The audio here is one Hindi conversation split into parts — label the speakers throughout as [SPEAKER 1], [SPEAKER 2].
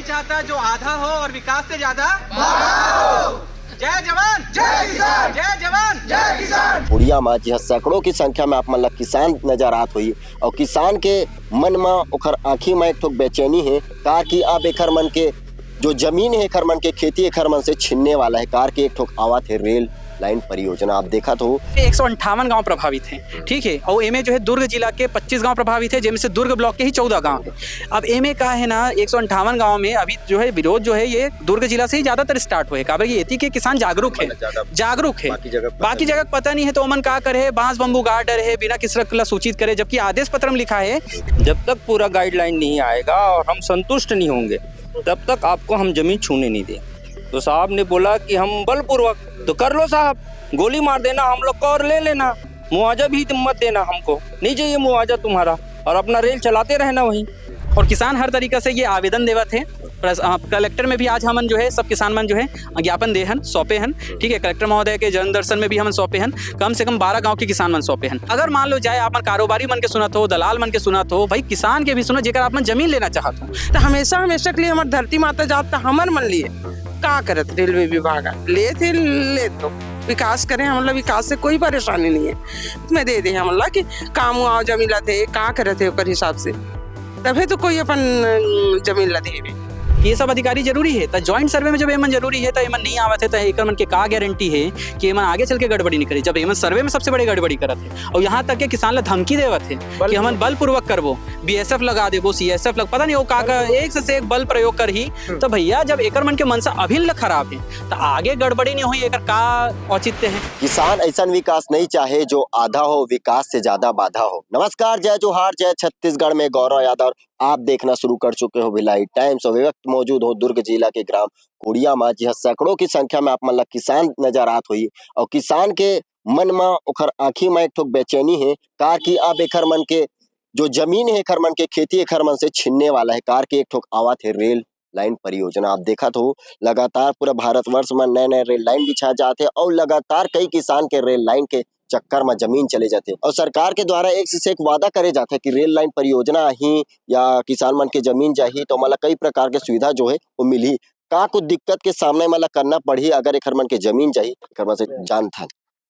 [SPEAKER 1] चाहता जो आधा हो और विकास से ज्यादा हो। जय जवान जय किसान, जय जवान जय किसान।
[SPEAKER 2] उड़िया में जी सैकड़ों की संख्या में आप मन किसान नजर आत हुई और किसान के मन में ओखर आँखी में एक ठोक बेचैनी है कार की अब एकर मन के जो जमीन है एकर मन के खेती एकर मन से छीनने वाला है। कार के एक ठोक आवत है रेल लाइन परियोजना। आप देखा तो
[SPEAKER 3] 158 गांव प्रभावित हैं, ठीक है। और एमे जो है दुर्ग जिला के 25 गांव प्रभावित है, जिनमें से दुर्ग ब्लॉक के ही 14 गांव है। अब एमे का है ना 158 गांव में अभी जो है विरोध जो है ये दुर्ग जिला से ही ज्यादातर स्टार्ट हुए। काबर ये एती के किसान जागरूक है बाकी जगह पता नहीं है। तो अमन का करे बांस बम्बू गाड़ डर है बिना किसी तरह सूचित करे, जबकि आदेश पत्र में लिखा है
[SPEAKER 4] जब तक पूरा गाइडलाइन नहीं आएगा और हम संतुष्ट नहीं होंगे तब तक आपको हम जमीन छूने नहीं दें। तो साहब ने बोला कि हम बलपूर्वक, तो कर लो साहब, गोली मार देना हम लोग को और ले लेना, मुआवजा भी मत देना हमको, नहीं चाहिए मुआवजा तुम्हारा, और अपना रेल चलाते रहना वहीं।
[SPEAKER 3] और किसान हर तरीके से ये आवेदन देवत है। कलेक्टर में भी आज हमन जो है सब किसान मन जो है ज्ञापन दे हन सौंपे हन, ठीक है। कलेक्टर महोदय के जन दर्शन में भी हमन सौंपे हन, कम से कम 12 गांव के किसान मन सौंपे हन। अगर मान लो जाए आप कारोबारी मन के सुनत हो, दलाल मन के सुनत हो, भाई किसान के भी सुनो जेकर आप जमीन लेना चाहत हो।
[SPEAKER 5] तो हमेशा के लिए हमारी धरती माता जात हमर मन लिए का करत रेलवे विभाग ले थे ले तो विकास करें, मतलब विकास से कोई परेशानी नहीं है। मैं दे दे हमला कि काम मुआवजा मिला थे का करे थे ओकर हिसाब से, तभी तो कोई अपन जमीन ला देवे।
[SPEAKER 3] ये सब अधिकारी जरूरी है। तो ज्वाइंट सर्वे में जब एमन जरूरी है तो एमन नहीं आवत है तो एकर मन के का गारंटी है कि एमन आगे चल के गड़बड़ी नहीं करे, जब एमन सर्वे में सबसे बड़ी गड़बड़ी करत है। और यहाँ तक के किसान ला धमकी देवत है कि हमन बलपूर्वक करबो, बीएसएफ लगा देबो, सीएसएफ लग पता नहीं वो का एक से एक बल प्रयोग कर ही। तो भैया जब एकर मन के मनसा अभिल खराब है तो आगे गड़बड़ी नहीं हुई, एकर का औचित्य है।
[SPEAKER 2] किसान ऐसा विकास नहीं चाहे जो आधा हो, विकास से ज्यादा बाधा हो। नमस्कार, जय जोहार, जय छत्तीसगढ़ में गौरव यादव। आप देखना शुरू कर चुके हो भिलाई टाइम्स और वक्त मौजूद हो दुर्ग जिला के ग्राम उड़िया में जी सैकड़ों की संख्या में आप मन किसान नजर आत हुई और किसान के मन में ओखर आँखी में एक ठोक बेचैनी है कार की अब एकर मन के जो जमीन है एकर मन के खेती एकर मन से छीनने वाला है। कार के एक ठोक आवत है रेल लाइन परियोजना। आप देखा तो लगातार पूरा भारतवर्ष में नए नए रेल लाइन बिछा जाते और लगातार कई किसान के रेल लाइन के चक्कर में जमीन चले जाते और सरकार के द्वारा एक से एक वादा करे जाते कि रेल लाइन परियोजना ही या किसान मन के जमीन जाही तो मतलब कई प्रकार के सुविधा जो है वो मिली। का कुछ दिक्कत के सामने मतलब करना पड़ी अगर एकर मन के जमीन जाही एकर मन से जान था।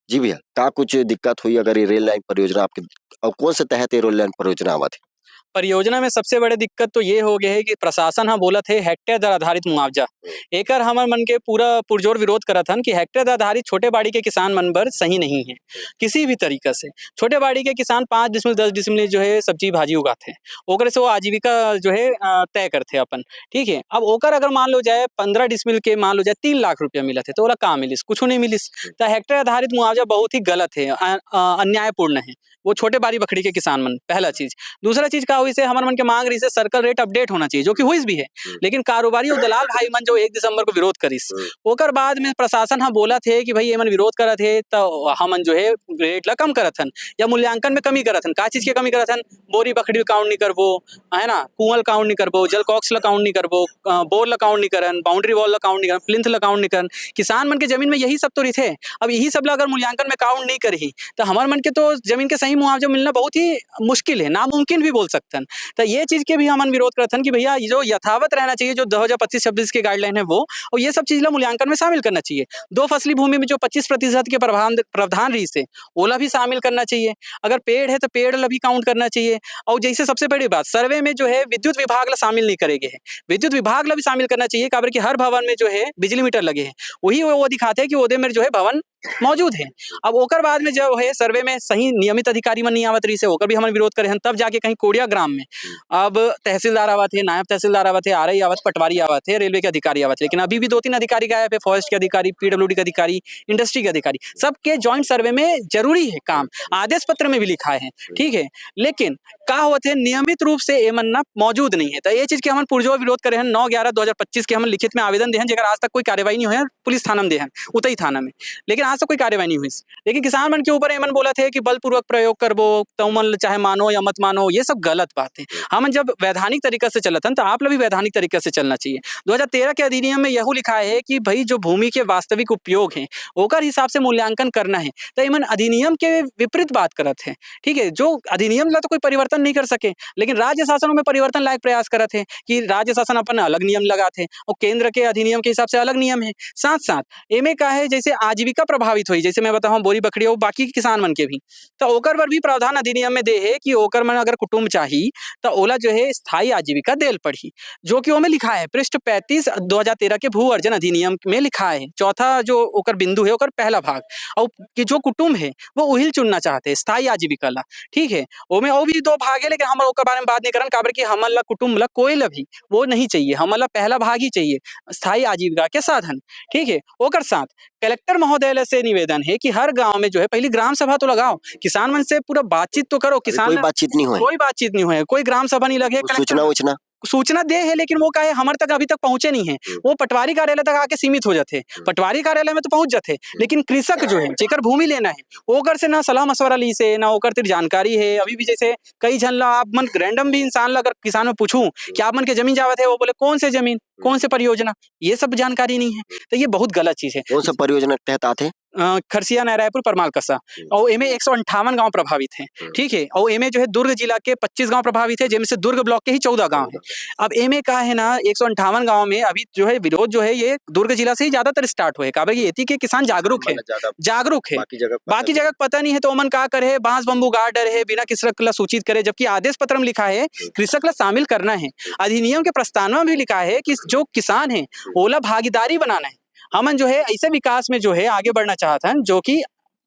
[SPEAKER 2] जी भैया, का कुछ दिक्कत हुई अगर ये रेल लाइन परियोजना आपके और कौन से तहत रेल लाइन परियोजना आवत है?
[SPEAKER 3] परियोजना में सबसे बड़े दिक्कत तो ये हो गए है कि प्रशासन हाँ बोलत है हेक्टेयर दर आधारित मुआवजा, एकर हमर मन के पूरा पुरजोर विरोध करत हन कि हेक्टेयर दर आधारित छोटे बाड़ी के किसान मन बर सही नहीं है किसी भी तरीके से। छोटे बाड़ी के किसान 5 डिसमिल 10 डिसमिल जो है सब्जी भाजी उगाते हैं, ओकरे से वो आजीविका जो है तय करते अपन, ठीक है। अब ओकर अगर मान लो जाए 15 डिसमिल के मान लो जाए 3 लाख रुपया मिलत है तो ओला का मिलिस, कुछ नहीं मिलिस। तो हेक्टेयर आधारित मुआवजा बहुत ही गलत है, अन्यायपूर्ण है वो छोटे बाड़ी बखड़ी के किसान मन। पहला चीज। दूसरा चीज का हुई से हमारे मन के मांग रही से सर्कल रेट अपडेट होना चाहिए, जो कि हुई भी है, लेकिन कारोबारी और दलाल भाई मन जो 1 दिसंबर को विरोध करिस ओकर बाद में प्रशासन हाँ बोला थे कि भाई ये मन विरोध करत है तो हमन जो है रेट ला कम करत हन या मूल्यांकन में कमी करत हन। का चीज के कमी करत हन? बोरी बखड़ी काउंट नहीं करबो, है ना, कुआं काउंट नहीं करबो, जल कॉक्स ला काउंट नहीं करबो, बोर ला काउंट नहीं करन, बाउंड्री वॉल ला काउंट नहीं करन, प्लिंथ ला काउंट नहीं करन। किसान मन के जमीन में यही सब तो रही थे। अब यही सब ला अगर मूल्यांकन में काउंट नहीं करही तो हमारे मन के तो जमीन के सही मुआवजा मिलना बहुत ही मुश्किल है, नामुमकिन भी बोल सकते हैं। तो ये चीज के भी हमन विरोध करते हैं कि भैया जो यथावत रहना चाहिए जो 2025-26 के गाइडलाइन है वो, और ये सब चीज ला मूल्यांकन में शामिल करना चाहिए। 2 फसली भूमि में जो 25% के प्रावधान रही से ओला भी शामिल करना चाहिए। अगर पेड़ है तो पेड़ ला भी काउंट करना चाहिए। और जैसे सबसे बड़ी बात सर्वे में जो है विद्युत विभाग ला शामिल नहीं करेंगे है, विद्युत विभाग ला भी शामिल करना चाहिए। काबर कि हर भवन में जो है बिजली मीटर लगे हैं, वही वो दिखाते हैं कि ओदे में जो है भवन मौजूद है। अब ओकर बाद में जो है सर्वे में सही नियमित अधिकारी मन नहीं आवत रही से ओकर भी हम विरोध करे हैं। तब जाके कहीं कोड़िया ग्राम में अब तहसीलदार आवत है, नायब तहसीलदार आवत है, आरआई आवत, पटवारी आवत है, रेलवे के अधिकारी आवत है, लेकिन अभी भी 2-3 अधिकारी गायब है, फॉरेस्ट के अधिकारी, पीडब्ल्यूडी के अधिकारी, इंडस्ट्री के अधिकारी। सबके ज्वाइंट सर्वे में जरूरी है काम, आदेश पत्र में भी लिखा है, ठीक है, लेकिन का होते है नियमित रूप से एमन ना मौजूद नहीं है। तो ये चीज के हम पुरजोर विरोध करे हैं। 9/11/2025 के हम लिखित में आवेदन दे हैं, जेकर आज तक कोई कार्रवाई नहीं हुई है, पुलिस थाना में दे हैं, उतई थाना में, लेकिन आज तक कोई कार्रवाई नहीं हुई। लेकिन किसान मन के ऊपर एमन बोला थे कि बलपूर्वक प्रयोग करबो, तो मन चाहे मानो या मत मानो, ये सब गलत बात है। हम जब वैधानिक तरीके से चलत हन तो आप लोग भी वैधानिक तरीके से चलना चाहिए। 2013 के अधिनियम में यही लिखा है कि भाई जो भूमि के वास्तविक उपयोग है ओकर हिसाब से मूल्यांकन करना है। तो इमन अधिनियम के विपरीत बात करत है, ठीक है। जो अधिनियम ला तो कोई परिवर्तन नहीं कर सके, लेकिन राज्य शासन में परिवर्तन लायक प्रयास करत है कि राज्य शासन अपन अलग नियम लगाते हैं और केंद्र के अधिनियम के हिसाब से अलग नियम है। साथ साथ एमे का है जैसे आजीविका प्रभावित हुई, जैसे मैं बताऊं बोरी बकरी और बाकी किसान मन के भी, तो ओकर पर भी प्रावधान अधिनियम में दे है कि ओकर मन अगर कुटुंब चाहिए तो ओला जो है स्थायी आजीविका देल पड़ी, जो कि ओमे लिखा है पृष्ठ 35 2013 के भू अर्जन अधिनियम में लिखा है। चौथा जो ओकर बिंदु है ओकर पहला भाग, और कि जो कुटुंब है वो उहिल चुनना चाहते हैं स्थायी आजीविका ला, ठीक है। ओमे और भी दो भाग है, लेकिन हम ओकर बारे में बात नहीं करन काबर कि हमन ला कुटुंब ला कोई ला भी वो नहीं चाहिए, हमन ला पहला भाग ही चाहिए स्थायी आजीविका के साधन, ठीक है। ओकर साथ कलेक्टर महोदय से निवेदन है कि हर गांव में जो है पहली ग्राम सभा तो लगाओ, किसान मन से पूरा बातचीत तो करो। किसान
[SPEAKER 2] कोई बातचीत नहीं हुई,
[SPEAKER 3] कोई बातचीत नहीं हुई, कोई ग्राम सभा नहीं लगे, सूचना दे है लेकिन वो काहे हमारे तक अभी तक पहुंचे नहीं है। वो पटवारी कार्यालय तक आके सीमित हो जाते, पटवारी कार्यालय में तो पहुंच जाते, लेकिन कृषक जो है जेकर भूमि लेना है ओकर से ना सलाह मशवरा ली से ना ओकर तिर जानकारी है। अभी भी जैसे कई जन ला आप मन रैंडम भी इंसान ला अगर किसान में पूछूं कि आप मन के जमीन जावत है, वो बोले कौन से जमीन कौन से परियोजना, ये सब जानकारी नहीं है। तो ये बहुत गलत चीज है।
[SPEAKER 2] कौन सा परियोजना के तहत आते?
[SPEAKER 3] खरसिया नारायणपुर परमाल कसा, और एमे 158 गांव प्रभावित हैं, ठीक है। और एमे जो है दुर्ग जिला के 25 गांव प्रभावित है, जिनमें से दुर्ग ब्लॉक के ही 14 गांव है। अब एमे का है ना 158 गांव में अभी जो है विरोध जो है ये दुर्ग जिला से ही ज्यादातर स्टार्ट हुए, काबर कि एती के किसान जागरूक है, बाकी जगह पता नहीं है। तो ओमन का करे बांस बम्बू गाड़ रहे बिना कृषक ला सूचित करे, जबकि आदेश पत्र में लिखा है कृषक ला शामिल करना है। अधिनियम के प्रस्तावना में भी लिखा है कि जो किसान है ओला भागीदारी बनाना है। हमन जो है ऐसे विकास में जो है आगे बढ़ना चाहते हैं जो कि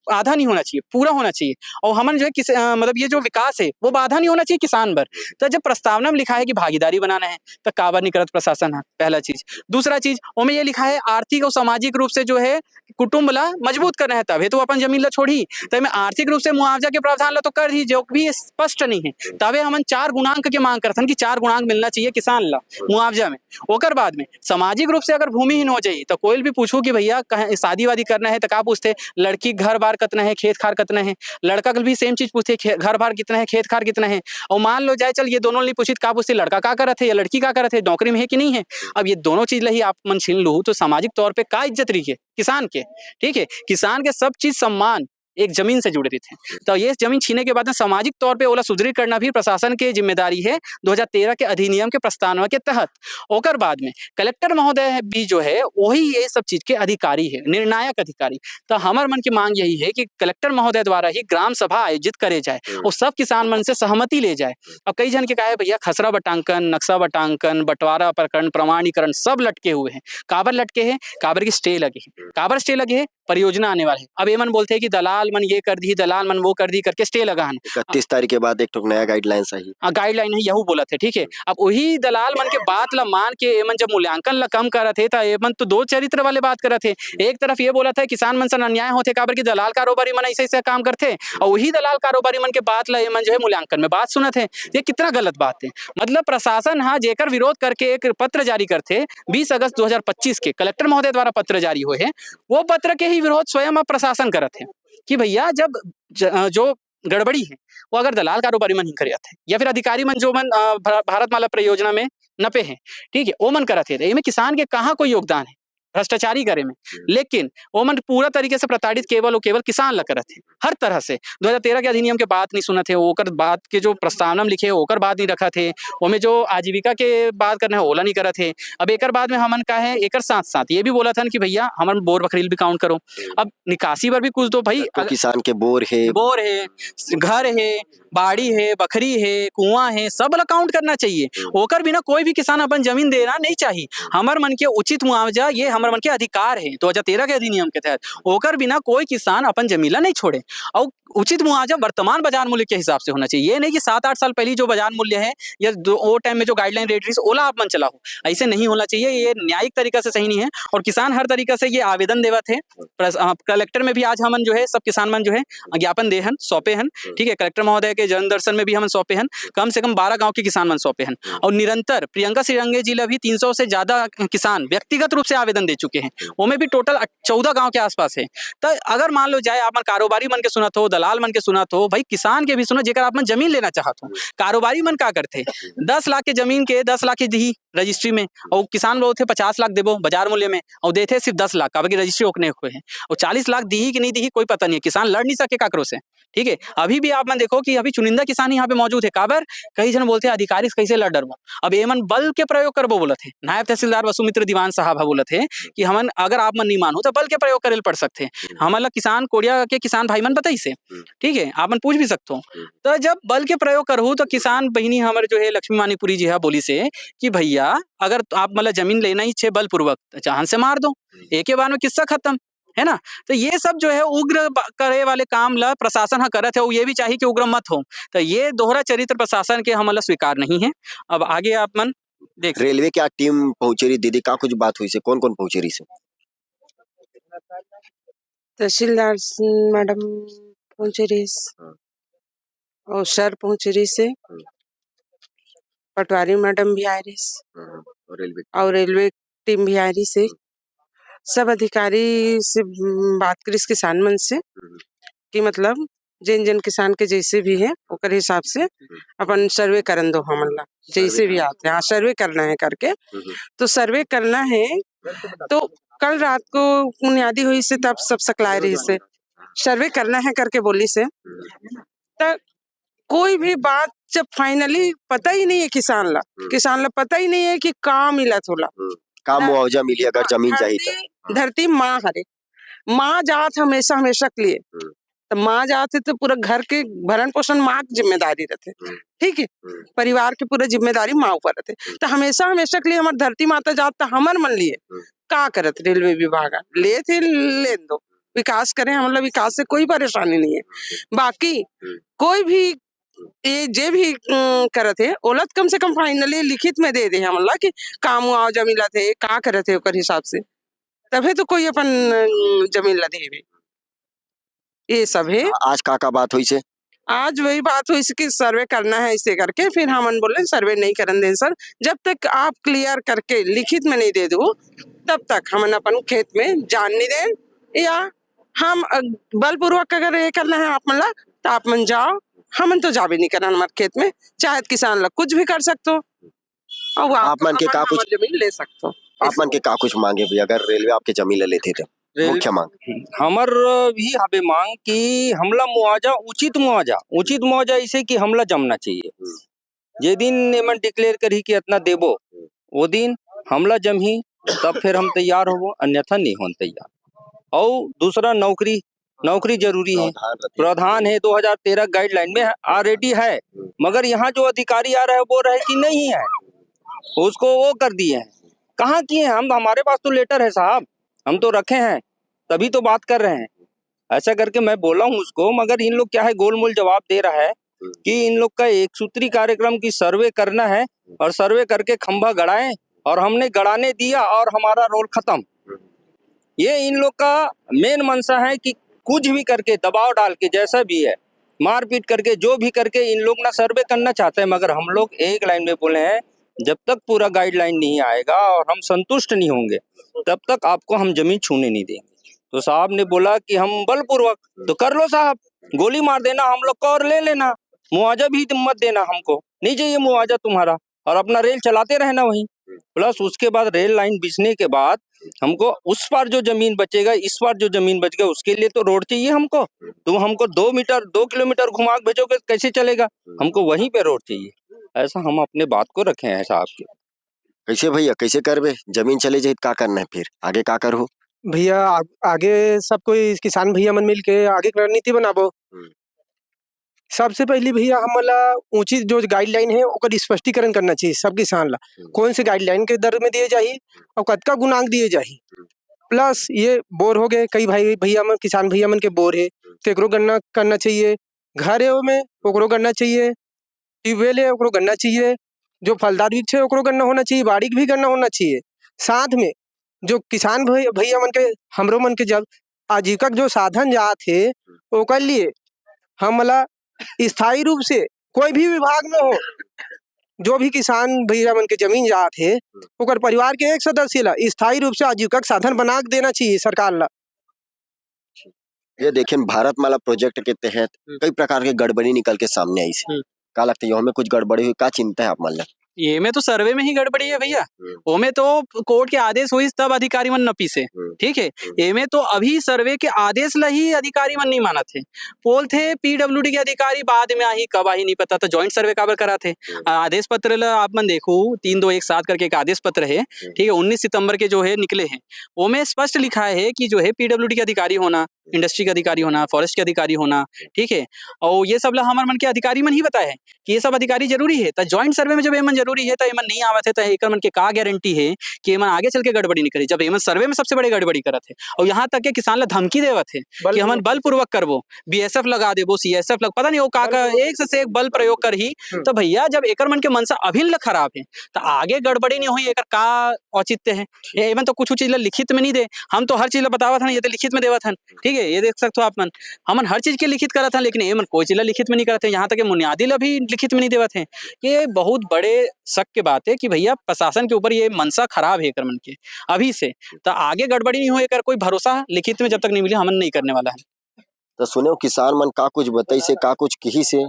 [SPEAKER 3] आधा नहीं होना चाहिए, पूरा होना चाहिए। और हमन जो है मतलब ये जो विकास है वो बाधा नहीं होना चाहिए किसान पर। तो जब प्रस्तावना में लिखा है कि भागीदारी बनाना है तो काबर नहीं करत प्रशासन है, पहला चीज। दूसरा चीज ओमे ये लिखा है आर्थिक और सामाजिक रूप से जो है कुटुंब ला मजबूत करना है, तब तो अपन जमीन ला छोड़ी। तो मैं आर्थिक रूप से मुआवजा के प्रावधान ला तो कर ही, जो भी स्पष्ट नहीं है। तबे हमन 4 गुणांक के मांग करथन कि 4 गुणांक मिलना चाहिए किसान ला मुआवजा में। ओकर बाद में सामाजिक रूप से अगर भूमिहीन हो जाए तो कोई भी पूछू कि भैया शादी वादी करना है तो का पूछते लड़की घर बार कितना है, खेत खार कितना है। लड़का भी सेम चीज पूछते घर बार कितना है, खेत खार कितना है। और मान लो जाए चल ये दोनों नहीं पूछित का पूछते लड़का का करत है या लड़की का करत है, नौकरी में है कि नहीं है। अब ये दोनों चीज ला ही आप मन छीन लू तो सामाजिक तौर पे का इज्जत रही है किसान के, ठीक है। किसान के सब चीज सम्मान एक जमीन से जुड़े थे। तो ये जमीन छीने के बाद में सामाजिक तौर पे ओला सुदृढ़ करना भी प्रशासन की जिम्मेदारी है 2013 के अधिनियम के प्रस्तावना के तहत। ओकर बाद में कलेक्टर महोदय भी जो है वही ये सब चीज के अधिकारी है, निर्णायक अधिकारी। तो हमार मन की मांग यही है कि कलेक्टर महोदय द्वारा ही ग्राम सभा आयोजित करे जाए और सब किसान मन से सहमति ले जाए। अब कई जन के कहा है भैया खसरा बटांकन, नक्शा बटांकन, बंटवारा प्रकरण, प्रमाणीकरण सब लटके हुए हैं। काबर लटके हैं? काबर की स्टे लगे है। काबर स्टे लगे है? परियोजना आने वाले। अब ये मन बोलते हैं कि दलाल मन ये कर दी, दलाल मन वो कर दी करके स्टे लगा।
[SPEAKER 2] 31 तारीख के बाद एक तो नया गाइडलाइंस आई।
[SPEAKER 3] गाइडलाइन है यहू बोला थे, ठीक है। अब वही दलाल मन के बात ला मान के एमन जब मूल्यांकन ला कम करत थे तो एमन तो दो चरित्र वाले बात करत थे। एक तरफ ये बोला था किसान मन से अन्याय होते काबर की दलाल कारोबारी मन ऐसे काम करते, और वही दलाल कारोबारी मन के बात ला एमन जो है मूल्यांकन में बात सुनत है। ये कितना गलत बात है। मतलब प्रशासन हाँ जेकर विरोध करके एक पत्र जारी करते 20 अगस्त 2025 के कलेक्टर महोदय द्वारा पत्र जारी हुए है, वो पत्र के ही विरोध स्वयं प्रशासन करत है कि भैया जब जो गड़बड़ी है वो अगर दलाल कारोबारी मन ही करत है या फिर अधिकारी मन जो मन भारतमाला परियोजना में नपे हैं, ठीक है, वो मन करत है। इनमें किसान के कहाँ कोई योगदान है भ्रष्टाचारी करे में, लेकिन वो मन पूरा तरीके से प्रताड़ित केवल और केवल किसान ला करत है हर तरह से। 2013 के अधिनियम के बात नहीं सुनत है, ओकर बात के जो प्रस्तावना में लिखे ओकर बात नहीं रखा थे, ओमें जो आजीविका के बात करना है ओला नहीं करत है। अब एकर बाद में हमन का है एकर साथ साथ ये भी बोला था कि भैया हमन बोर बकरील भी काउंट करो। अब निकासी पर भी कुछ दो भाई,
[SPEAKER 2] तो किसान के बोर है,
[SPEAKER 3] घर है, बाड़ी है, बकरी है, कुआं है, सब ला काउंट करना चाहिए। ओकर बिना कोई भी किसान अपन जमीन देना नहीं चाहिए। हमर मन के उचित मुआवजा ये हमर मन के अधिकार है 2013 के अधिनियम के तहत। ओकर बिना कोई किसान अपन जमीन ला नहीं छोड़े। और उचित मुआवजा वर्तमान बाजार मूल्य के हिसाब से होना चाहिए। ये नहीं कि 7-8 साल पहले जो बाजार मूल्य है या वो टाइम में जो गाइडलाइन रेट रही ओला आप मन चला हो, ऐसे नहीं होना चाहिए। ये न्यायिक तरीका से सही नहीं है और किसान हर तरीका से ये आवेदन देवत है। कलेक्टर में भी आज हमन जो है सब किसान मन जो है ज्ञापन दे हन, सौंपे हन, ठीक है। कलेक्टर महोदय के जन दर्शन में भी हमन सौंपे हन, कम से कम 12 गाँव के किसान मन सौंपे हन। और निरंतर प्रियंका श्रीरंगे जिला भी 300 से ज्यादा किसान व्यक्तिगत रूप से आवेदन दे चुके हैं, वो में भी टोटल 14 गांव के आसपास है। तो अगर मान लो जाए आप कारोबारी मन के सुनत हो, दलाल मन के सुनत हो, भाई किसान के भी सुनो, जेकर आप जमीन लेना चाहत हो। कारोबारी मन का करते 10 लाख के जमीन के 10 लाख की दी रजिस्ट्री में, और किसान बोलते 50 लाख देबो बाजार मूल्य में, और देते सिर्फ 10 लाख, अब रजिस्ट्री ओकने हुए हैं, और 40 लाख दी कि नहीं दी कोई पता नहीं है। किसान लड़ नहीं सके काकरो से, ठीक है। अभी भी आप मन देखो कि अभी चुनिंदा किसान यहाँ पे मौजूद है। काबर कई जन बोलते हैं अधिकारी से कैसे लड़ डरबो, अब एमन बल के प्रयोग करबो बोलत है। नायब तहसीलदार वसुमित्र दीवान साहब बोलत है कि हमन अगर आप मन नहीं मानो तो बल के प्रयोग करे पड़ सकते हैं। हमन किसान कोड़िया के किसान भाई मन बताई से, ठीक है, आप मन पूछ भी सकते हो। तो जब बल के प्रयोग करहु तो किसान बहिनी हमारे जो है लक्ष्मी मानीपुरी जी है बोली से कि भैया अगर आप मतलब जमीन लेना ही छे बलपूर्वक तो चाहन से मार दो, एक बार में किस्सा खत्म, है ना। तो ये सब जो है उग्र करे वाले काम ला प्रशासन हा करत है, वो ये भी चाहिए कि उग्र मत हो। तो ये दोहरा चरित्र प्रशासन के हमला स्वीकार नहीं है। अब आगे आप मन देख
[SPEAKER 2] रेलवे क्या टीम पहुंचे रही दीदी, का कुछ बात हुई से, कौन कौन पहुंचे रही से?
[SPEAKER 5] तहसीलदार मैडम पहुंचे रही और सर पहुंचे रही से, पटवारी मैडम भी आ रही और रेलवे टीम भी आ रही से। सब अधिकारी से बात करी इस किसान मन से कि मतलब जिन जिन किसान के जैसे भी है ओकर हिसाब से अपन सर्वे करन दो, हमन ला जैसे भी आते हैं। हाँ, सर्वे करना है करके, तो सर्वे करना है। तो कल रात को बुनियादी हुई से तब सब सकलाए रही से सर्वे करना है करके बोली से, तब कोई भी बात जब फाइनली पता ही नहीं है किसान ला पता ही नहीं है कि का मिला थोड़ा
[SPEAKER 2] का मुआवजा मिली अगर जमीन चाहिए।
[SPEAKER 5] धरती माँ हरे, माँ जात हमेशा हमेशा के लिए, तो माँ जात है तो पूरा घर के भरण पोषण माँ की जिम्मेदारी रहते, ठीक है, परिवार की पूरा जिम्मेदारी माँ ऊपर रहते। तो हमेशा हमेशा के लिए हमारे धरती माता जात तो हमर मन लिए का करत रेलवे विभाग ले थे ले दो, विकास करें, मतलब विकास से कोई परेशानी नहीं है। बाकी कोई भी ये जे भी करत है ओलत कम से कम फाइनली लिखित में दे दे हमला कि का मुआवजा मिला थे, का करत है ओकर हिसाब से, तभी तो कोई अपन जमीन ला देवे। ये सब है।
[SPEAKER 2] आज का बात हुई से?
[SPEAKER 5] आज वही बात हुई कि सर्वे करना है इसे करके, फिर हम बोले सर्वे नहीं करन दे सर, जब तक आप क्लियर करके लिखित में नहीं दे दो तब तक हम अपन खेत में जान नहीं दें, या हम बलपूर्वक अगर ये करना है आप मन ला तो आप मन जाओ, हम तो जा भी नहीं करना हमारे खेत में, चाहे किसान लोग कुछ भी कर सकते हो और
[SPEAKER 2] आप मन के का कुछ
[SPEAKER 5] जमीन ले सकते हो।
[SPEAKER 2] आप मन के का कुछ मांगे भी अगर रेलवे आपके जमीन ले लेते तो? मुख्य मांग
[SPEAKER 4] हमर भी हबे मांग कि हमला मुआवजा उचित मुआवजा इसे कि हमला जमना चाहिए। जे दिन एमन डिक्लेयर करी कि इतना देबो वो दिन हमला जमही, तब फिर हम तैयार होबो, अन्यथा नहीं होन तैयार। और दूसरा नौकरी जरूरी है, प्रावधान है 2013 गाइडलाइन में ऑलरेडी है, मगर यहाँ जो अधिकारी आ रहे हैं वो रहे कि नहीं है, उसको वो कर दिए हैं। कहाँ किए हैं हम? हमारे पास तो लेटर है साहब, हम तो रखे हैं, तभी तो बात कर रहे हैं। ऐसा करके मैं बोला हूँ उसको, मगर इन लोग क्या है गोलमोल जवाब दे रहा है कि इन लोग का एक सूत्री कार्यक्रम की सर्वे करना है और सर्वे करके खंभा गड़ाएं, और हमने गड़ाने दिया और हमारा रोल खत्म। ये इन लोग का मेन मंशा है कि कुछ भी करके दबाव डाल के जैसा भी है मारपीट करके जो भी करके इन लोग ना सर्वे करना चाहते हैं। मगर हम लोग एक लाइन में बोले हैं, जब तक पूरा गाइडलाइन नहीं आएगा और हम संतुष्ट नहीं होंगे तब तक आपको हम जमीन छूने नहीं देंगे। तो साहब ने बोला कि हम बलपूर्वक, तो कर लो साहब, गोली मार देना हम लोग को और ले लेना, मुआवजा भी मत देना, हमको नहीं चाहिए मुआवजा तुम्हारा, और अपना रेल चलाते रहना वहीं। प्लस उसके बाद रेल लाइन बिछने के बाद हमको उस पार जो जमीन बचेगा, इस पार जो जमीन बच गया, उसके लिए तो रोड चाहिए हमको। तुम हमको 2 किलोमीटर घुमा भेजोगे कैसे चलेगा? हमको वहीं पे रोड चाहिए। ऐसा हम अपने बात को रखे हैं साहब के।
[SPEAKER 2] कैसे भैया, कैसे करबे? जमीन चले जाए का करना है, फिर आगे का करो
[SPEAKER 6] भैया? आगे सब कोई किसान भैया मन मिल के आगे रणनीति बनाबो। सबसे पहले भैया हमला ऊंची जो गाइडलाइन है ओकर स्पष्टीकरण करना चाहिए सब किसान ला, कौन से गाइडलाइन के दर में दिए जाही और कतका गुणांक दिए जाही। प्लस ये बोर हो गए, कई भाई भैया मन किसान भैया मन के बोर है तो एकरो गणना करना चाहिए, घर है में ओकरो गणना चाहिए, ट्यूबवेल है ओकरो गणना चाहिए, जो फलदार वृक्ष है ओकरो गणना होना चाहिए, बाड़ी भी गणना होना चाहिए। साथ में जो किसान भैया मन के हमरो मन के जब आजीविका जो साधन जात है ओकर लिए हमला स्थायी रूप से कोई भी विभाग में हो जो भी किसान भैया मन के जमीन जात है ओकर परिवार के एक सदस्य ला स्थायी रूप से आजीविका के साधन बना के देना चाहिए सरकार ला।
[SPEAKER 2] ये देखिए भारतमाला प्रोजेक्ट के तहत कई प्रकार के गड़बड़ी निकल के सामने आई से का लगता है यो में कुछ गड़बड़ी हुई का चिंता है आप मन ला?
[SPEAKER 3] ये में तो सर्वे में ही गड़बड़ी है भैया। ओमे तो कोर्ट के आदेश हुई तब अधिकारी मन नपी से, ठीक है। ये में तो अभी सर्वे के आदेश ला ही अधिकारी मन नहीं माना थे, बोल थे पीडब्ल्यूडी के अधिकारी बाद में आई कब आई नहीं पता था। ज्वाइंट सर्वे काबर करा थे। आदेश पत्र ला आप मन देखो 3217 करके एक आदेश पत्र है, ठीक है, 19 सितंबर के जो है निकले हैं। ओमे स्पष्ट लिखा है कि जो है पीडब्ल्यूडी के अधिकारी होना, इंडस्ट्री के अधिकारी होना, फॉरेस्ट के अधिकारी होना, ठीक है, और ये सब ला हमार मन के अधिकारी मन ही बताए हैं कि ये सब अधिकारी जरूरी है। तो ज्वाइंट सर्वे में जब एमन जरूरी है तो एमन नहीं आवत है तो एकर मन के का गारंटी है कि एमन आगे चल के गड़बड़ी नहीं करे। जब एमन सर्वे में सबसे बड़े गड़बड़ी करत है और यहाँ तक के किसान ला धमकी देवत है कि हमन बलपूर्वक करबो, बीएसएफ लगा देबो, सीएसएफ लग पता नहीं वो का एक से एक बल प्रयोग कर ही। तो भैया जब एकर मन के मनसा अभिन ला खराब है तो आगे गड़बड़ी नहीं हुई, एकर का औचित्य है। एमन तो कुछ चीज ला लिखित में नहीं दे, हम तो हर चीज ला बतावत हन, ये तो लिखित में देवत हन, ठीक है। ये देख सकते हो आप मन, हमन हर चीज के लिखित करत हन लेकिन एमन कोई चीज ला लिखित में नहीं करते, यहाँ तक बुनियादी ला भी लिखित में नहीं देवत है। ये बहुत बड़े शक के बात है कि भैया प्रशासन के ऊपर ये मनसा खराब है एकर मन के अभी से। तो आगे गड़बड़ी नहीं हो, एकर कोई भरोसा लिखित में जब तक नहीं मिले हमन नहीं करने वाला है।
[SPEAKER 2] तो सुने किसान मन का कुछ बताई से का कुछ कही से